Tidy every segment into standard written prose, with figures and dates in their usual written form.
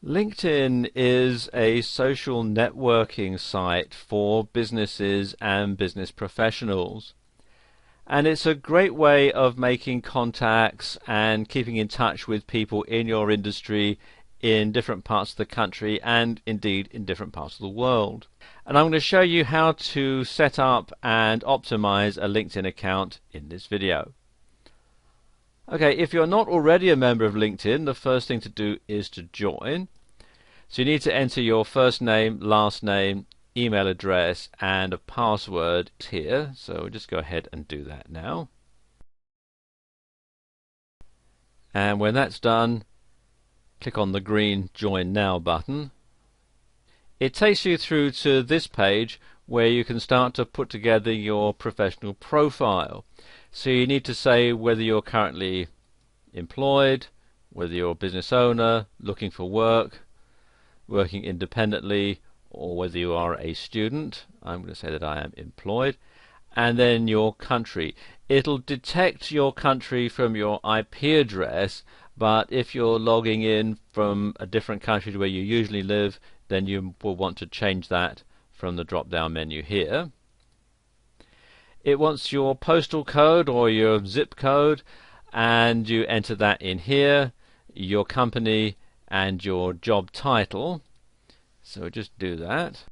LinkedIn is a social networking site for businesses and business professionals. And it's a great way of making contacts and keeping in touch with people in your industry in different parts of the country and indeed in different parts of the world. And I'm going to show you how to set up and optimize a LinkedIn account in this video. Okay, if you're not already a member of LinkedIn, the first thing to do is to join. So you need to enter your first name, last name, email address and a password here. So we'll just go ahead and do that now. And when that's done, click on the green Join Now button. It takes you through to this page where you can start to put together your professional profile. So you need to say whether you're currently employed, whether you're a business owner, looking for work, working independently, or whether you are a student. I'm going to say that I am employed. And then your country. It'll detect your country from your IP address, but if you're logging in from a different country to where you usually live, then you will want to change that from the drop down menu here. It wants your postal code or your zip code, and you enter that in here, your company and your job title. So just do that.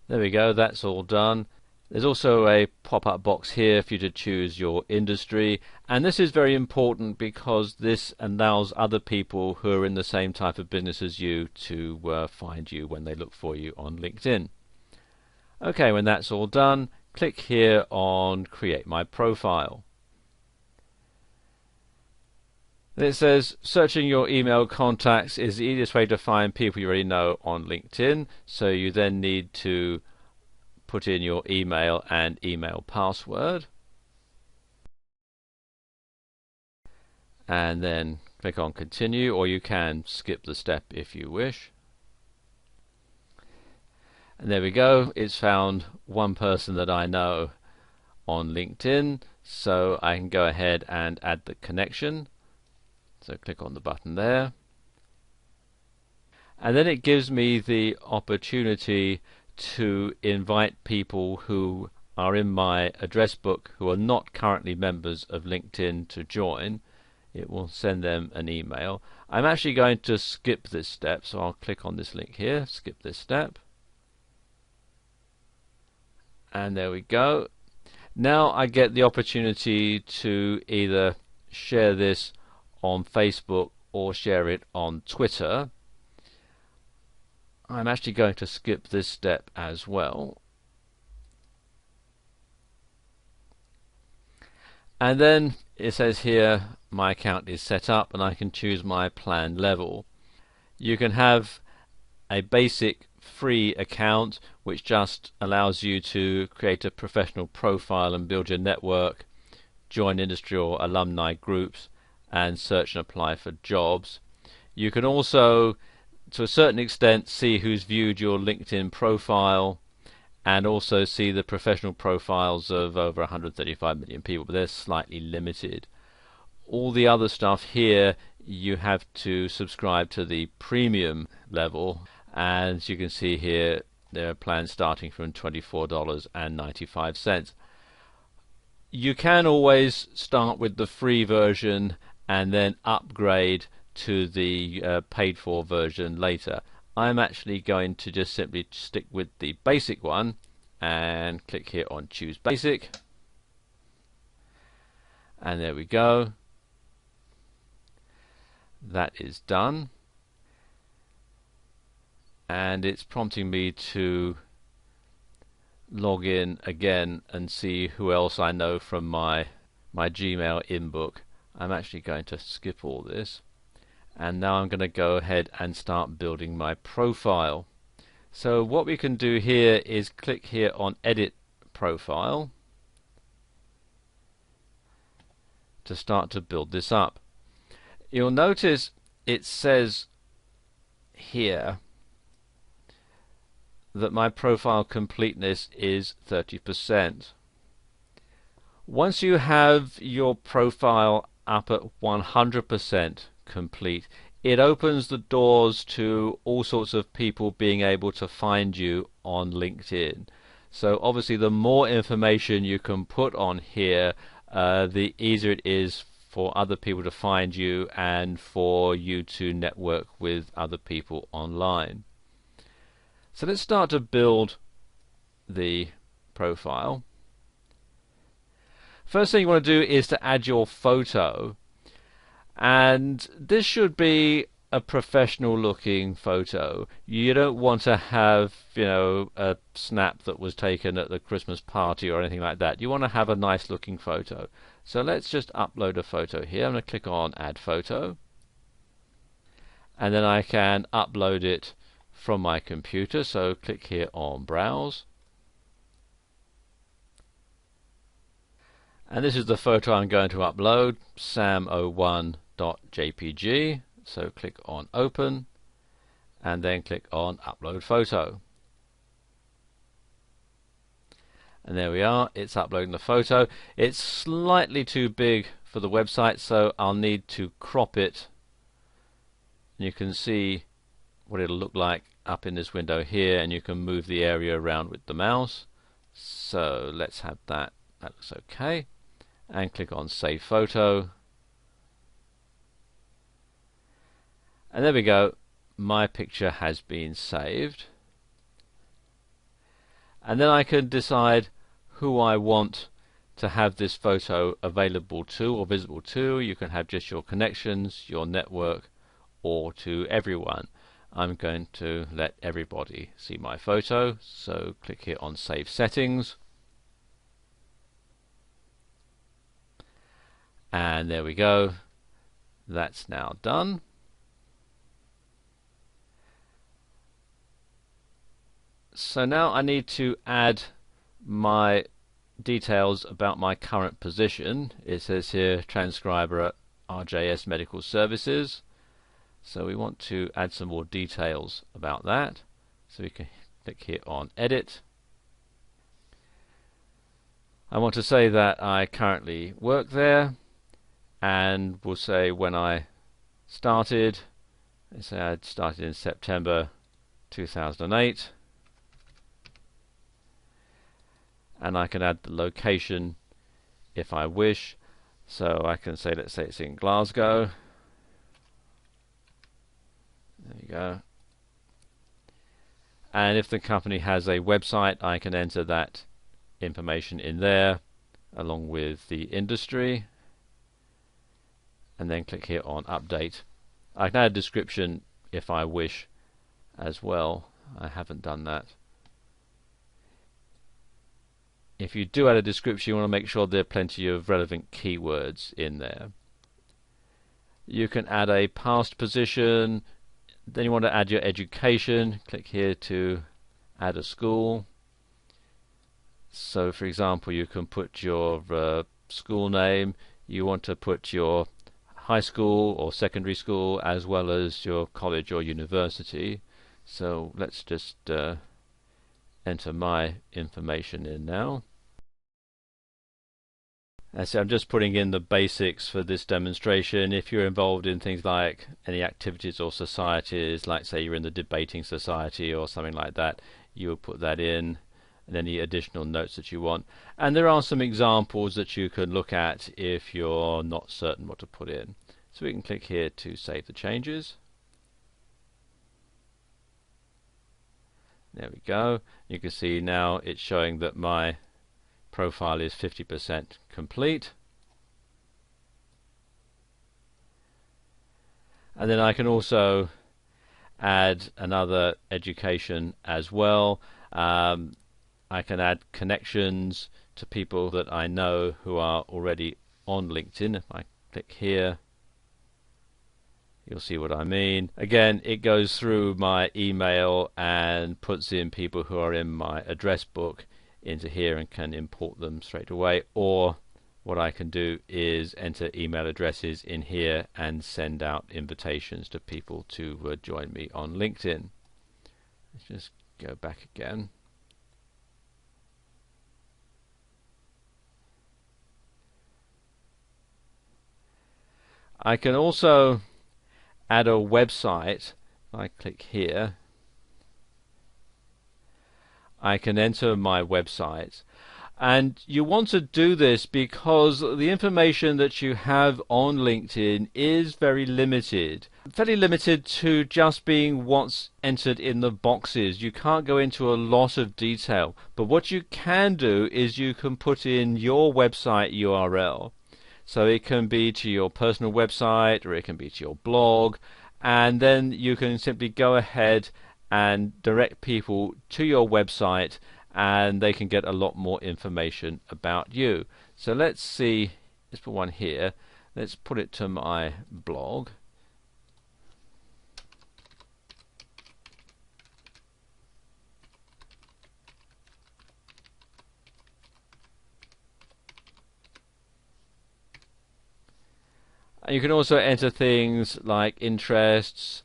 There we go, that's all done. There's also a pop-up box here for you to choose your industry, and this is very important because this allows other people who are in the same type of business as you to find you when they look for you on LinkedIn. Okay, when that's all done, click here on Create My Profile. And it says searching your email contacts is the easiest way to find people you already know on LinkedIn. So you then need to put in your email and email password. And then click on Continue, or you can skip the step if you wish. And there we go, it's found one person that I know on LinkedIn, so I can go ahead and add the connection. So click on the button there. And then it gives me the opportunity to invite people who are in my address book who are not currently members of LinkedIn to join. It will send them an email. I'm actually going to skip this step, so I'll click on this link here, skip this step. And there we go. Now I get the opportunity to either share this on Facebook or share it on Twitter. I'm actually going to skip this step as well. And then it says here my account is set up and I can choose my plan level. You can have a basic free account which just allows you to create a professional profile and build your network, join industry or alumni groups and search and apply for jobs. You can also to a certain extent see who's viewed your LinkedIn profile and also see the professional profiles of over 135 million people, but they're slightly limited. All the other stuff here you have to subscribe to the premium level, and as you can see here there are plans starting from $24.95. You can always start with the free version and then upgrade to the paid for version later. I'm actually going to just simply stick with the basic one and click here on choose basic, and there we go, that is done. And it's prompting me to log in again and see who else I know from my Gmail inbox. I'm actually going to skip all this, and now I'm going to go ahead and start building my profile. So what we can do here is click here on Edit Profile to start to build this up. You'll notice it says here that my profile completeness is 30%. Once you have your profile up at 100% complete, it opens the doors to all sorts of people being able to find you on LinkedIn. So obviously the more information you can put on here, the easier it is for other people to find you and for you to network with other people online. So let's start to build the profile. First thing you want to do is to add your photo, and this should be a professional looking photo. You don't want to have, a snap that was taken at the Christmas party or anything like that. You want to have a nice looking photo. So let's just upload a photo here. I'm going to click on add photo, and then I can upload it from my computer. So click here on browse, and this is the photo I'm going to upload, sam01.jpg. So click on open and then click on upload photo, and there we are, it's uploading the photo. It's slightly too big for the website, so I'll need to crop it. You can see what it'll look like up in this window here, and you can move the area around with the mouse. So let's have that. That looks okay, and click on save photo. And there we go, my picture has been saved. And then I can decide who I want to have this photo available to or visible to. You can have just your connections, your network, or to everyone. I'm going to let everybody see my photo, so click here on save settings. And there we go, that's now done. So now I need to add my details about my current position. It says here transcriber at RJS Medical Services. So we want to add some more details about that. So we can click here on edit. I want to say that I currently work there, and we'll say when I started. Let's say I started in September 2008. And I can add the location if I wish. So I can say, let's say it's in Glasgow. There you go. And if the company has a website, I can enter that information in there along with the industry, and then click here on update. I can add a description if I wish as well. I haven't done that. If you do add a description, you want to make sure there are plenty of relevant keywords in there. You can add a past position, then you want to add your education. Click here to add a school. So for example, you can put your school name. You want to put your high school or secondary school as well as your college or university. So let's just enter my information in now. So I'm just putting in the basics for this demonstration. If you're involved in things like any activities or societies, like say you're in the debating society or something like that, you will put that in, and any additional notes that you want. And there are some examples that you can look at if you're not certain what to put in. So we can click here to save the changes. There we go. You can see now it's showing that my profile is 50% complete. And then I can also add another education as well. I can add connections to people that I know who are already on LinkedIn. If I click here, you'll see what I mean. Again, it goes through my email and puts in people who are in my address book into here and can import them straight away. Or what I can do is enter email addresses in here and send out invitations to people to join me on LinkedIn. Let's just go back again. I can also add a website, I click here, I can enter my website. And you want to do this because the information that you have on LinkedIn is very limited. Fairly limited to just being what's entered in the boxes. You can't go into a lot of detail. But what you can do is you can put in your website URL. So it can be to your personal website or it can be to your blog. And then you can simply go ahead and direct people to your website, and they can get a lot more information about you. So let's see, let's put one here. Let's put it to my blog. And you can also enter things like interests.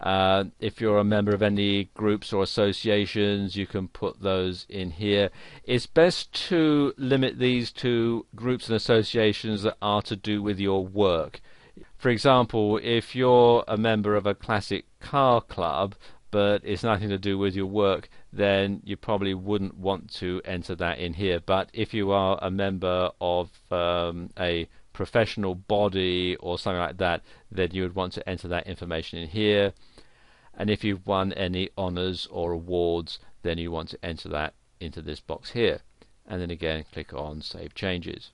If you're a member of any groups or associations, you can put those in here. It's best to limit these to groups and associations that are to do with your work. For example, if you're a member of a classic car club, but it's nothing to do with your work, then you probably wouldn't want to enter that in here. But if you are a member of a professional body or something like that, then you would want to enter that information in here. And if you've won any honours or awards, then you want to enter that into this box here. And then again, click on Save Changes.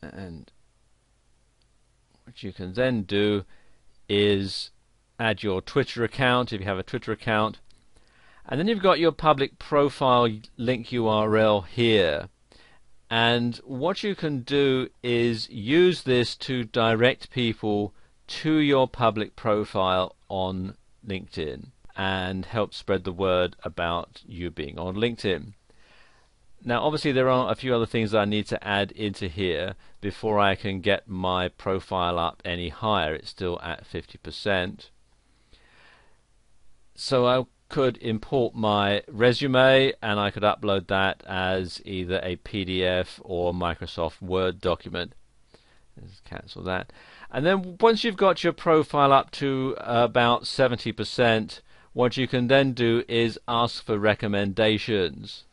And what you can then do is add your Twitter account if you have a Twitter account. And then you've got your public profile link URL here. And what you can do is use this to direct people to your public profile on LinkedIn and help spread the word about you being on LinkedIn. Now obviously there are a few other things that I need to add into here before I can get my profile up any higher. It's still at 50%. So I could import my resume and I could upload that as either a PDF or Microsoft Word document. Let's cancel that. And then once you've got your profile up to about 70%, what you can then do is ask for recommendations.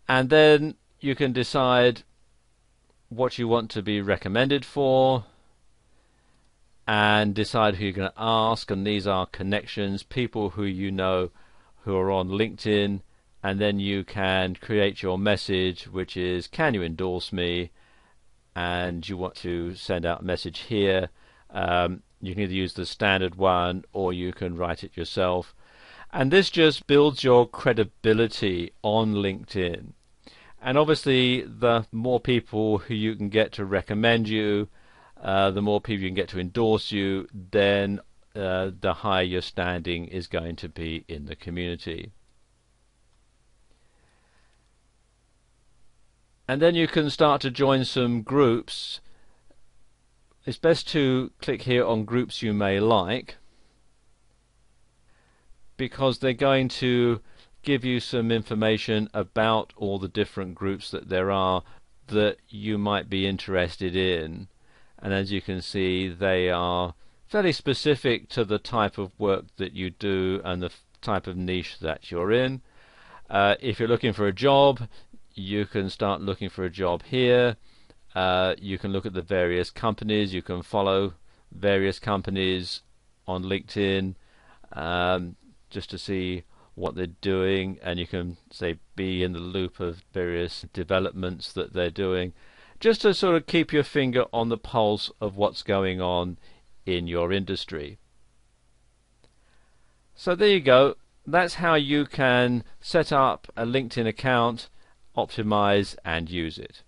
And then you can decide what you want to be recommended for and decide who you're going to ask, and these are connections, people who you know who are on LinkedIn, and then you can create your message, which is, can you endorse me? And you want to send out a message here. You can either use the standard one or you can write it yourself. And this just builds your credibility on LinkedIn. And obviously the more people who you can get to recommend you, the more people you can get to endorse you, then the higher your standing is going to be in the community. And then you can start to join some groups. It's best to click here on groups you may like, because they're going to give you some information about all the different groups that there are that you might be interested in. And as you can see, they are fairly specific to the type of work that you do and the type of niche that you're in. If you're looking for a job, you can start looking for a job here. You can look at the various companies. You can follow various companies on LinkedIn just to see what they're doing, and you can say be in the loop of various developments that they're doing, just to sort of keep your finger on the pulse of what's going on in your industry. So there you go. That's how you can set up a LinkedIn account, optimize and use it.